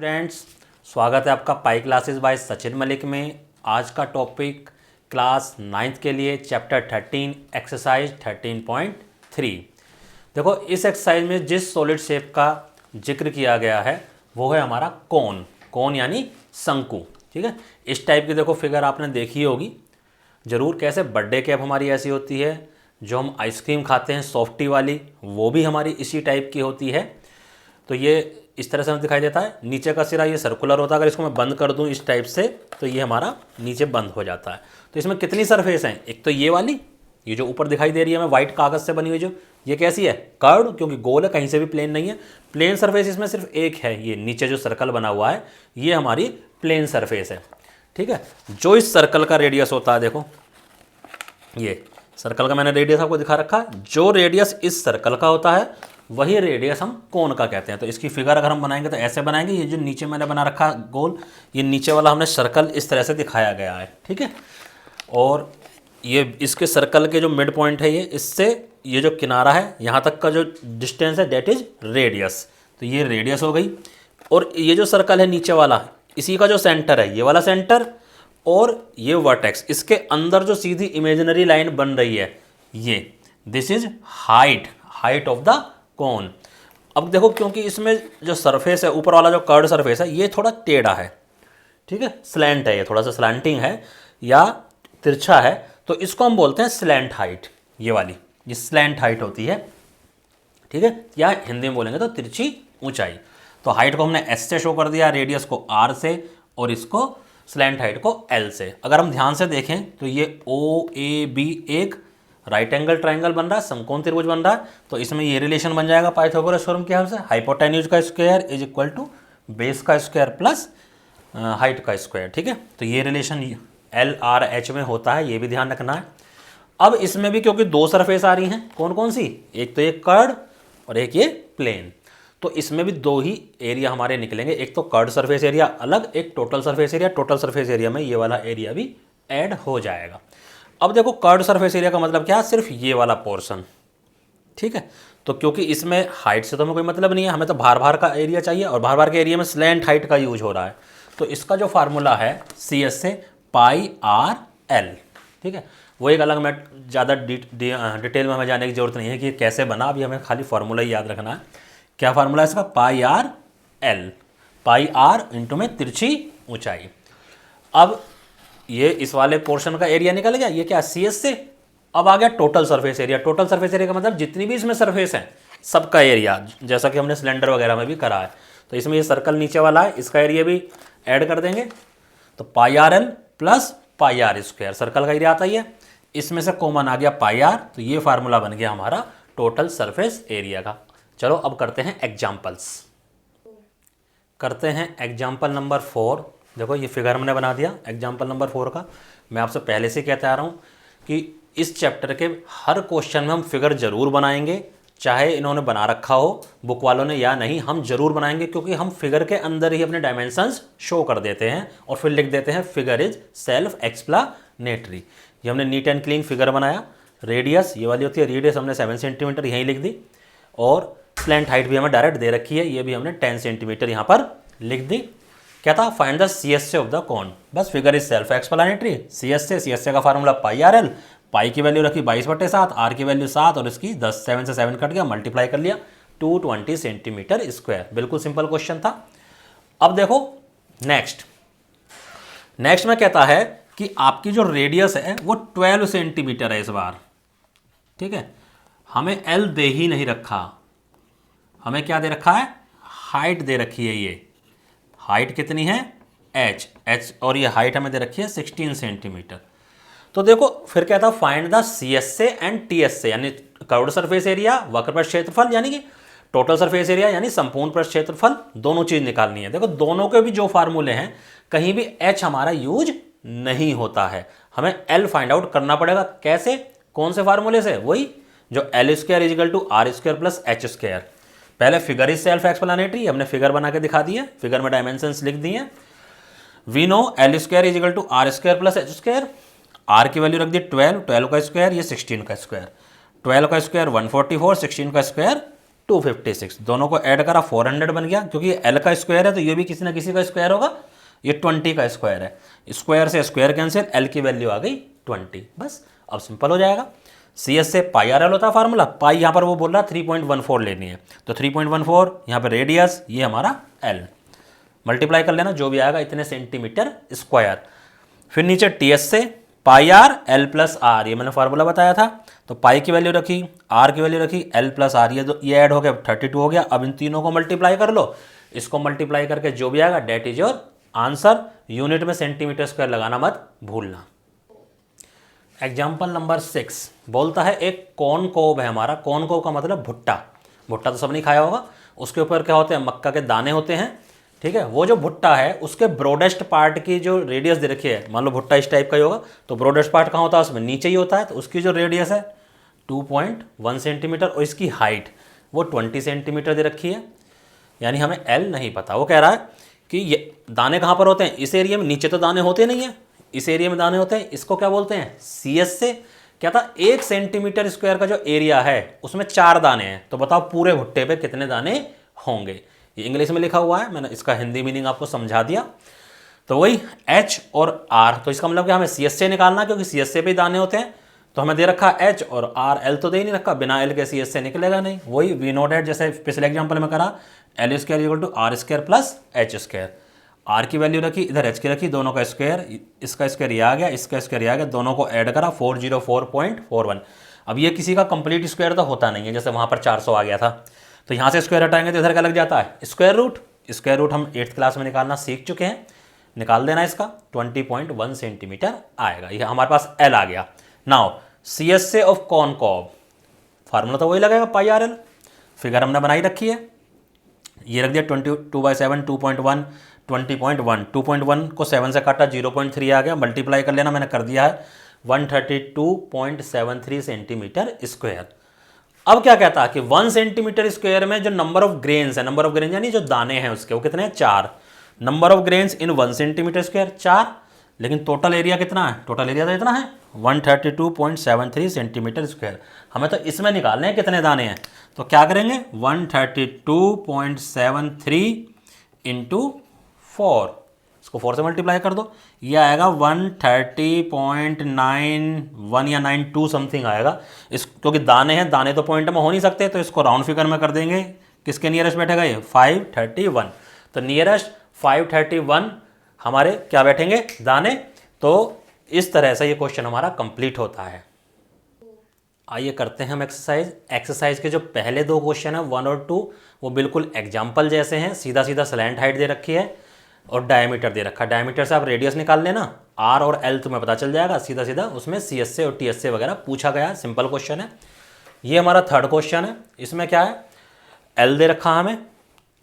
Students, स्वागत है आपका pi classes bye Sachin Malik में। आज का टॉपिक क्लास 9th के लिए चैप्टर 13 एक्सरसाइज 13.3। देखो, इस एक्सरसाइज में जिस सॉलिड शेप का जिक्र किया गया है वो है हमारा कोन। कोन यानी शंकु। ठीक है, इस टाइप की देखो फिगर आपने देखी होगी ज़रूर। कैसे बर्थडे कैप हमारी ऐसी होती है, जो हम आइसक्रीम खाते हैं सॉफ्टी वाली, वो भी हमारी इसी टाइप की होती है। तो ये इस तरह से हमें दिखाई देता है। नीचे का सिरा ये सर्कुलर होता है, अगर इसको मैं बंद कर दूं इस टाइप से तो ये हमारा नीचे बंद हो जाता है। तो इसमें कितनी सरफेस हैं? एक तो ये वाली, ये जो ऊपर दिखाई दे रही है हमें वाइट कागज़ से बनी हुई, जो ये कैसी है? कर्व्ड, क्योंकि गोल है, कहीं से भी प्लेन नहीं है। प्लेन सरफेस इसमें सिर्फ एक है, ये नीचे जो सर्कल बना हुआ है ये हमारी प्लेन सरफेस है। ठीक है, जो इस सर्कल का रेडियस होता है, देखो ये सर्कल का मैंने रेडियस आपको दिखा रखा है। जो रेडियस इस सर्कल का होता है वही रेडियस हम कोन का कहते हैं। तो इसकी फिगर अगर हम बनाएंगे तो ऐसे बनाएंगे। ये जो नीचे मैंने बना रखा गोल, ये नीचे वाला हमने सर्कल इस तरह से दिखाया गया है। ठीक है, और ये इसके सर्कल के जो मिड पॉइंट है, ये इससे ये जो किनारा है यहाँ तक का जो डिस्टेंस है दैट इज रेडियस। तो ये रेडियस हो गई। और ये जो सर्कल है नीचे वाला, इसी का जो सेंटर है ये वाला सेंटर, और ये वर्टेक्स, इसके अंदर जो सीधी इमेजिनरी लाइन बन रही है ये, this is height of the कोन। अब देखो, क्योंकि इसमें जो सरफेस है ऊपर वाला, जो कर्ड सरफेस है, ये थोड़ा टेढ़ा है। ठीक है, स्लैंट है, ये थोड़ा सा स्लैंटिंग है या तिरछा है, तो इसको हम बोलते हैं स्लैंट हाइट। ये वाली ये स्लैंट हाइट होती है। ठीक है, या हिंदी में बोलेंगे तो तिरछी ऊंचाई। तो हाइट को हमने एस से शो कर दिया, रेडियस को आर से, और इसको स्लैंट हाइट को एल से। अगर हम ध्यान से देखें तो ये ओ ए बी एक राइट एंगल ट्राइंगल बन रहा है, समकोण त्रिभुज बन रहा है। तो इसमें ये रिलेशन बन जाएगा पाइथागोरस थ्योरम के हिसाब से, हाइपोटेन्यूज का square is equal to base का स्क्वायर प्लस हाइट का स्क्वायर। ठीक है, तो ये रिलेशन एल आर एच में होता है, ये भी ध्यान रखना है। अब इसमें भी क्योंकि दो सरफेस आ रही हैं, कौन कौन सी? एक तो ये कर्ड और एक ये प्लेन। तो इसमें भी दो ही एरिया हमारे निकलेंगे, एक तो कर्ड सरफेस एरिया अलग, एक total surface area. Total surface area में ये वाला एरिया भी ऐड हो जाएगा। अब देखो, कर्ड सरफेस एरिया का मतलब क्या है? सिर्फ ये वाला पोर्शन। ठीक है, तो क्योंकि इसमें हाइट से तो हमें कोई मतलब नहीं है, हमें तो भार का एरिया चाहिए, और भार के एरिया में स्लैंट हाइट का यूज हो रहा है। तो इसका जो फार्मूला है सी एस से पाई आर एल। ठीक है, वो एक अलग, मैं ज़्यादा डिटेल में हमें जाने की जरूरत नहीं है कि ये कैसे बना। अभी हमें खाली फार्मूला ही याद रखना है। क्या फार्मूला है इसका? Pi r l. Pi r into में तिरछी ऊंचाई। अब ये इस वाले पोर्शन का एरिया निकल गया, ये क्या? सी एस से। अब आ गया total surface area. Total surface area का मतलब जितनी भी इसमें सरफेस है सबका एरिया, जैसा कि हमने सिलेंडर वगैरह में भी करा है। तो इसमें ये सर्कल नीचे वाला है, इसका एरिया भी ऐड कर देंगे। तो pi r l plus pi r square, circle का एरिया आता ही है, इसमें से कॉमन आ गया पाई आर। तो ये फार्मूला बन गया हमारा टोटल सरफेस एरिया का। चलो अब करते हैं एग्जाम्पल्स। करते हैं एग्जाम्पल नंबर 4। देखो, ये फिगर हमने बना दिया एग्जाम्पल नंबर 4 का। मैं आपसे पहले से कहते आ रहा हूँ कि इस चैप्टर के हर क्वेश्चन में हम फिगर जरूर बनाएंगे, चाहे इन्होंने बना रखा हो बुक वालों ने या नहीं, हम जरूर बनाएंगे, क्योंकि हम फिगर के अंदर ही अपने डायमेंशंस शो कर देते हैं और फिर लिख देते हैं फिगर इज सेल्फ एक्सप्लानेटरी। ये हमने नीट एंड क्लीन फिगर बनाया। रेडियस ये वाली होती है, रेडियस हमने 7 सेंटीमीटर यहीं लिख दी, और स्लैंट हाइट भी हमें डायरेक्ट दे रखी है, ये भी हमने 10 सेंटीमीटर यहाँ पर लिख दी। क्या था? Find the C S A of the cone. बस figure is self explanatory. C S A का formula pi r l. Pi की वैल्यू रखी 22/7, आर की वैल्यू 7, और इसकी 10, 7 से 7 कट गया, मल्टीप्लाई कर लिया, 220 सेंटीमीटर स्क्वायर। बिल्कुल सिंपल क्वेश्चन था। अब देखो नेक्स्ट में कहता है कि आपकी जो रेडियस है वो 12 सेंटीमीटर है इस बार। ठीक है, हमें एल दे ही नहीं रखा, हमें क्या दे रखा है? हाइट दे रखी है। ये हाइट कितनी है? एच, और ये हाइट हमें दे रखी है 16 सेंटीमीटर। तो देखो फिर कहता है फाइंड द सी एस से एंड टी एस से, यानी कर्व्ड सरफेस एरिया, वक्र पृष्ठ क्षेत्रफल, यानी कि टोटल सरफेस एरिया यानी संपूर्ण पृष्ठ क्षेत्रफल, दोनों चीज निकालनी है। देखो, दोनों के भी जो फार्मूले हैं, कहीं भी एच हमारा यूज नहीं होता है, हमें एल फाइंड आउट करना पड़ेगा। कैसे? कौन से फार्मूले से? वही जो l square equal to r square plus h square. पहले फिगर इज सेल्फ एक्सप्लानेटरी, हमने फिगर बना के दिखा दी है, फिगर में डायमेंशंस लिख दी हैं। We know l square equal to r square plus h square. R की वैल्यू रख दी 12, 12 का स्क्वायर ये 16 का स्क्वायर, 12 का स्क्वायर 144, 16 का स्क्वायर 256, दोनों को ऐड करा 400 बन गया, क्योंकि एल का स्क्वायर है तो ये भी किसी ना किसी का स्क्वायर होगा, ये 20 का स्क्वायर है, स्क्वायर से स्क्वायर कैंसिल, एल की वैल्यू आ गई 20, बस अब सिंपल हो जाएगा। सी एस से पाई आर एल होता है फार्मूला, पाई यहाँ पर वो बोल रहा है 3.14 लेनी है, तो 3.14 यहाँ पर रेडियस, ये हमारा एल, मल्टीप्लाई कर लेना जो भी आएगा इतने सेंटीमीटर स्क्वायर। फिर नीचे टी एस से पाई आर एल प्लस आर, ये मैंने फार्मूला बताया था, तो पाई की वैल्यू रखी, आर की वैल्यू रखी, एल प्लस आर, ये ऐड हो गया 32 हो गया। अब इन तीनों को मल्टीप्लाई कर लो, इसको मल्टीप्लाई करके जो भी आएगा that is your answer. Unit में सेंटीमीटर स्क्वायर लगाना मत भूलना। एग्जाम्पल नंबर 6 बोलता है एक कॉर्नकोब है हमारा, कॉर्नकोब का मतलब भुट्टा, भुट्टा तो सब नहीं खाया होगा, उसके ऊपर क्या होते हैं, मक्का के दाने होते हैं, ठीक है। वो जो भुट्टा है उसके ब्रॉडेस्ट पार्ट की जो रेडियस दे रखी है, मान लो भुट्टा इस टाइप का ही होगा, तो ब्रॉडेस्ट पार्ट कहाँ होता है, उसमें नीचे ही होता है, तो उसकी जो रेडियस है 2.1 सेंटीमीटर और इसकी हाइट वो 20 सेंटीमीटर दे रखी है, यानी हमें एल नहीं पता। वो कह रहा है कि ये दाने कहाँ पर होते हैं, इस एरिया में, नीचे तो दाने होते नहीं हैं, इस एरिया में दाने होते हैं, इसको क्या बोलते हैं, सी एस से क्या था, 1 सेंटीमीटर स्क्वायर का जो एरिया है उसमें 4 दाने हैं, तो बताओ पूरे भुट्टे पे कितने दाने होंगे। ये इंग्लिश में लिखा हुआ है, मैंने इसका हिंदी मीनिंग आपको समझा दिया। तो वही एच और आर, तो इसका मतलब कि हमें सी एस से निकालना, क्योंकि सी एस से भी दाने होते हैं, तो हमें दे रखा एच और आर, एल तो दे ही नहीं रखा, बिना एल के सी एस से निकलेगा नहीं। वही वी नोट एट, जैसे पिछले एग्जाम्पल में करा, l square equal to r square plus h square, r की वैल्यू रखी, इधर एच की रखी, दोनों का स्क्वायर, इसका स्क्वायर ये आ गया, इसका स्क्वायर ये आ गया, दोनों को ऐड करा 404.41। अब ये किसी का कंप्लीट स्क्वायर तो होता नहीं है, जैसे वहाँ पर 400 आ गया था, तो यहाँ से स्क्वायर हटाएंगे तो इधर क्या लग जाता है, स्क्वायर रूट। स्क्वायर रूट हम 8th क्लास में निकालना सीख चुके हैं, निकाल देना इसका, 20.1 सेंटीमीटर आएगा, ये हमारे पास एल आ गया। Now see S A of corncob, formula तो वही लगेगा पाई आर एल, फिगर हमने बनाई रखी है, ये रख दिया 22/7, 2.1, 20.1, 2.1 को 7 से काटा 0.3 आ गया, मल्टीप्लाई कर लेना, मैंने कर दिया है 132.73 सेंटीमीटर स्क्वायर। अब क्या कहता है कि 1 सेंटीमीटर स्क्वायर में जो नंबर ऑफ ग्रेन्स है, नंबर ऑफ ग्रेन यानी जो दाने हैं उसके, वो कितने हैं, 4, number of grains in 1 centimetre square 4, लेकिन टोटल एरिया कितना है, टोटल एरिया तो इतना है 132.73 सेंटीमीटर स्क्वायर। हमें तो इसमें निकालने हैं कितने दाने हैं, तो क्या करेंगे 132.73 इंटू 4, इसको 4 से मल्टीप्लाई कर दो, ये आएगा 130.91 या 92 समथिंग आएगा। इस क्योंकि दाने हैं, दाने तो पॉइंट में हो नहीं सकते, तो इसको राउंड फिगर में कर देंगे, किसके नियरेस्ट बैठेगा ये 531, तो नियरेस्ट 531 हमारे क्या बैठेंगे, दाने। तो इस तरह से ये क्वेश्चन हमारा कंप्लीट होता है। आइए करते हैं हम एक्सरसाइज के जो पहले 2 क्वेश्चन हैं 1 और 2, वो बिल्कुल एग्जाम्पल जैसे हैं, सीधा सीधा स्लैंट हाइट दे रखी है और डायमीटर दे रखा है, डायमीटर से आप रेडियस निकाल लेना, आर और एल तुम्हें पता चल जाएगा सीधा सीधा, उसमें सी एस से और टी एस से वगैरह पूछा गया, सिंपल क्वेश्चन है। ये हमारा 3rd क्वेश्चन है, इसमें क्या है, एल दे रखा हमें,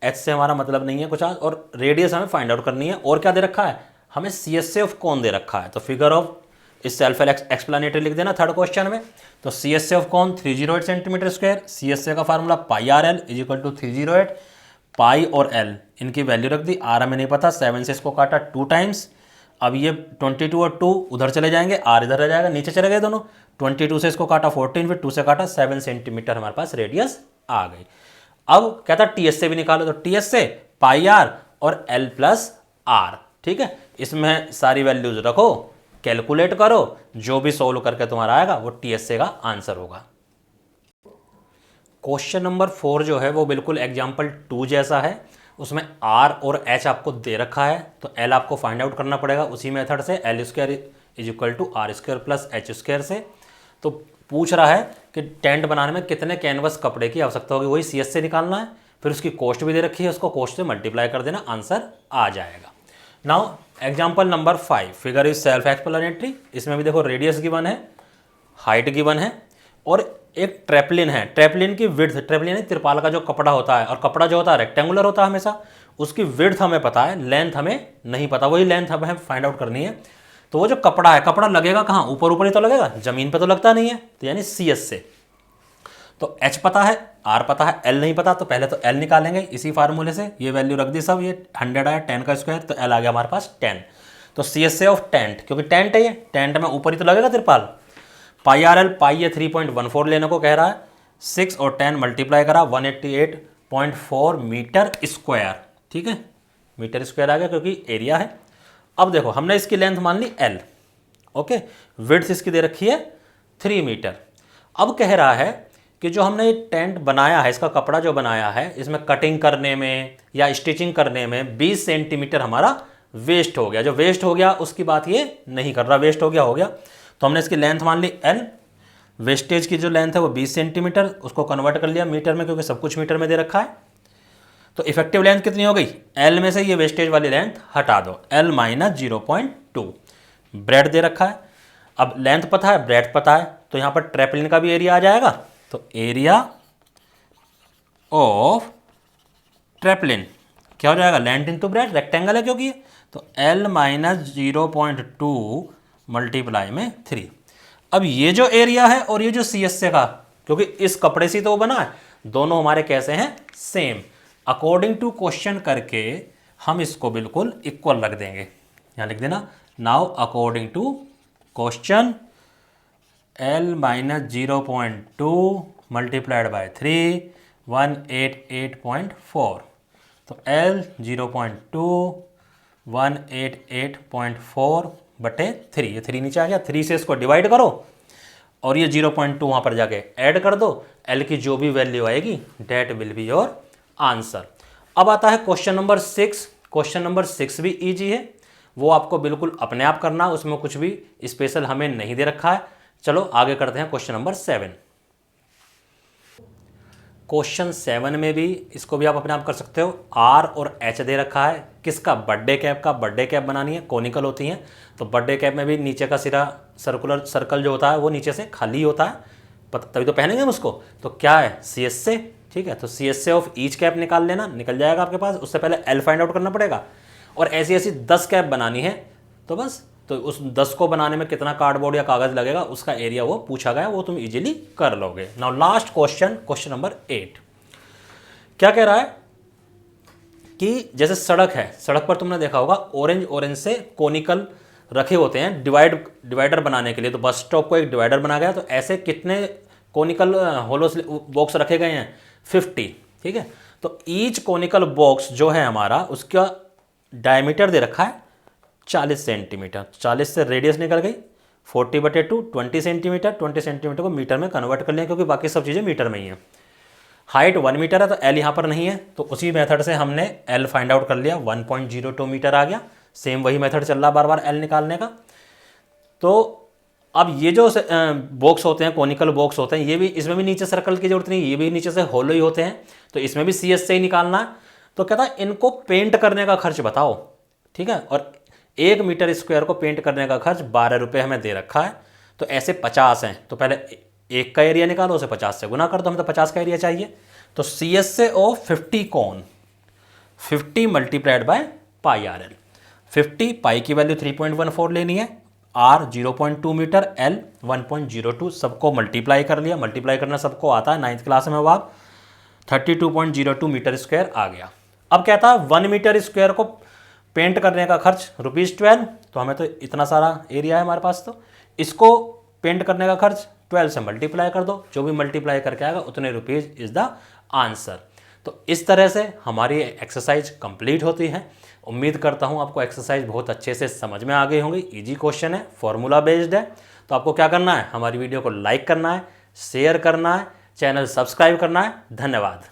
एच से हमारा मतलब नहीं है कुछ आज, और रेडियस हमें फाइंड आउट करनी है, और क्या दे रखा है, हमें सी एस से ऑफ कौन दे रखा है, तो फिगर ऑफ इस सेल्फ एक्सप्लेनेटरी लिख देना 3rd क्वेश्चन में। तो सी एस से ऑफ कौन 308 centimetre square, C S A का formula pi r l is equal to 308, pi और एल इनकी वैल्यू रख दी, आर हमें नहीं पता, 7 से इसको काटा 2 टाइम्स, अब ये 22 और 2 उधर चले जाएंगे, आर इधर रह जाएगा, नीचे चले गए दोनों, 22 से इसको काटा 14, फिर 2 से काटा 7 सेंटीमीटर हमारे पास रेडियस आ गई। अब कहता टी एस से भी निकालो, तो टी एस से पाई आर और एल प्लस आर, ठीक है, इसमें सारी वैल्यूज रखो, कैलकुलेट करो, जो भी सोल्व करके तुम्हारा आएगा वो टी एस से का आंसर होगा। क्वेश्चन नंबर 4 जो है वो बिल्कुल एग्जाम्पल 2 जैसा है, उसमें आर और एच आपको दे रखा है, तो एल आपको फाइंड आउट करना पड़ेगा उसी मेथड से, l square is equal to r square plus h square से। तो पूछ रहा है कि टेंट बनाने में कितने कैनवस कपड़े की आवश्यकता होगी, वही सी एस से निकालना है, फिर उसकी कॉस्ट भी दे रखी है, उसको कॉस्ट से मल्टीप्लाई कर देना, आंसर आ जाएगा। Now example number 5, figure is self explanatory, इसमें भी देखो रेडियस गिवन है, हाइट गिवन है, और एक ट्रेपलिन है, ट्रेपलिन की विड्थ, ट्रेपलिन है तिरपाल का जो कपड़ा होता है, और कपड़ा जो होता है रेक्टेंगुलर होता है हमेशा, उसकी विड्थ हमें पता है, लेंथ हमें नहीं पता, वही लेंथ हमें फाइंड आउट करनी है। तो वो जो कपड़ा है, कपड़ा लगेगा कहाँ, ऊपर ऊपर ही तो लगेगा, जमीन पे तो लगता नहीं है, तो यानी सी एस से। तो एच पता है, आर पता है, एल नहीं पता, तो पहले तो एल निकालेंगे इसी फार्मूले से, ये वैल्यू रख दी सब, ये 100 आया 10 का स्क्वायर, तो एल आ गया हमारे पास 10। तो सी एस से ऑफ टेंट, क्योंकि टेंट है ये, टेंट में ऊपर ही तो लगेगा तिरपाल, पाई आर एल, पाई ये 3.14 लेने को कह रहा है, 6 और 10 मल्टीप्लाई करा 188.4 मीटर स्क्वायर, ठीक है, मीटर स्क्वायर आ गया क्योंकि एरिया है। अब देखो हमने इसकी लेंथ मान ली L, ओके, विड्थ इसकी दे रखी है 3 मीटर। अब कह रहा है कि जो हमने टेंट बनाया है, इसका कपड़ा जो बनाया है, इसमें कटिंग करने में या स्टिचिंग करने में 20 सेंटीमीटर हमारा वेस्ट हो गया। जो वेस्ट हो गया उसकी बात ये नहीं कर रहा, वेस्ट हो गया। तो हमने इसकी लेंथ मान ली L, वेस्टेज की जो लेंथ है वो 20 सेंटीमीटर, उसको कन्वर्ट कर लिया मीटर में क्योंकि सब कुछ मीटर में दे रखा है। तो इफेक्टिव लेंथ कितनी हो गई, L में से ये वेस्टेज वाली लेंथ हटा दो, L माइनस 0.2। ब्रेड दे रखा है, अब लेंथ पता है, ब्रेड पता है, तो यहाँ पर ट्रेपलिन का भी एरिया आ जाएगा। तो एरिया ऑफ ट्रेपलिन क्या हो जाएगा, लेंथ इंटू ब्रेड, रेक्टेंगल है क्योंकि, तो L माइनस 0.2 मल्टीप्लाई में 3। अब ये जो एरिया है और ये जो CSA का, क्योंकि इस कपड़े से तो वो बना है, दोनों हमारे कैसे हैं, सेम। अकॉर्डिंग टू क्वेश्चन करके हम इसको बिल्कुल इक्वल रख देंगे, यहाँ लिख देना, now according to question L minus 0.2 multiplied by 3 188.4, तो L 0.2 188.4 बटे 3, ये 3 नीचे आ गया, 3 से इसको डिवाइड करो और ये 0.2 वहाँ पर जाके ऐड कर दो, L की जो भी वैल्यू आएगी that will be your answer. अब आता है क्वेश्चन नंबर 6। क्वेश्चन नंबर 6 भी इजी है, वो आपको बिल्कुल अपने आप करना, उसमें कुछ भी स्पेशल हमें नहीं दे रखा है। चलो आगे करते हैं क्वेश्चन नंबर 7। क्वेश्चन 7 में भी इसको भी आप अपने आप कर सकते हो। R और H दे रखा है, किसका, बर्थडे कैप का। बर्थडे कैप बनानी है, कोनिकल होती हैं, तो बर्थडे कैप में भी नीचे का सिरा सर्कुलर सर्कल जो होता है वो नीचे से खाली होता है, तभी तो पहनेंगे हम उसको। तो क्या है, CSA, ठीक है, तो CSA ऑफ ईच कैप निकाल लेना, निकल जाएगा आपके पास। उससे पहले L फाइंड आउट करना पड़ेगा, और ऐसी ऐसी 10 कैप बनानी है, तो बस, तो उस 10 को बनाने में कितना कार्डबोर्ड या कागज़ लगेगा उसका एरिया वो पूछा गया, वो तुम इजीली कर लोगे। Now last question, question number 8। क्या कह रहा है कि जैसे सड़क है, सड़क पर तुमने देखा होगा ऑरेंज से कोनिकल रखे होते हैं डिवाइडर बनाने के लिए, तो बस स्टॉप को एक डिवाइडर बना गया, तो ऐसे कितने कोनिकल होलो बॉक्स रखे गए हैं, 50, ठीक है। तो ईच कोनिकल बॉक्स जो है हमारा, उसका डायमीटर दे रखा है 40 सेंटीमीटर, 40 से रेडियस निकल गई 40/2 20 सेंटीमीटर, 20 सेंटीमीटर को मीटर में कन्वर्ट कर लिया क्योंकि बाकी सब चीज़ें मीटर में ही हैं। हाइट 1 मीटर है, तो L यहाँ पर नहीं है, तो उसी मेथड से हमने L फाइंड आउट कर लिया, 1.02 मीटर आ गया। सेम वही मेथड चल रहा बार बार L निकालने का। तो अब ये जो बॉक्स होते हैं, कोनिकल बॉक्स होते हैं, ये भी, इसमें भी नीचे सर्कल की जरूरत नहीं, ये भी नीचे से होलो ही होते हैं, तो इसमें भी CSA ही निकालना है। तो कहता है इनको पेंट करने का खर्च बताओ, ठीक है, और 1 मीटर स्क्वायर को पेंट करने का खर्च 12 रुपये हमें दे रखा है। तो ऐसे 50 हैं, तो पहले एक का एरिया निकालो, उसे 50 से गुना कर दो, हमें तो 50 का एरिया चाहिए। तो CSA ऑफ 50 कौन, 50 मल्टीप्लाइड बाय पाई RL। 50 पाई की वैल्यू 3.14 लेनी है, R 0.2 मीटर, L 1.02, सबको मल्टीप्लाई कर लिया। मल्टीप्लाई करना सबको आता है, 9th क्लास में, वो आप 32.02 मीटर स्क्वायर आ गया। अब कहता है 1 मीटर स्क्वायर को पेंट करने का खर्च ₹12, तो हमें तो इतना सारा एरिया है हमारे पास, तो इसको पेंट करने का खर्च 12 से मल्टीप्लाई कर दो, जो भी मल्टीप्लाई करके आएगा उतने रुपीज़ इज द आंसर। तो इस तरह से हमारी एक्सरसाइज कंप्लीट होती है। उम्मीद करता हूँ आपको एक्सरसाइज बहुत अच्छे से समझ में आ गई होंगी। इजी क्वेश्चन है, फॉर्मूला बेस्ड है। तो आपको क्या करना है, हमारी वीडियो को लाइक करना है, शेयर करना है, चैनल सब्सक्राइब करना है। धन्यवाद।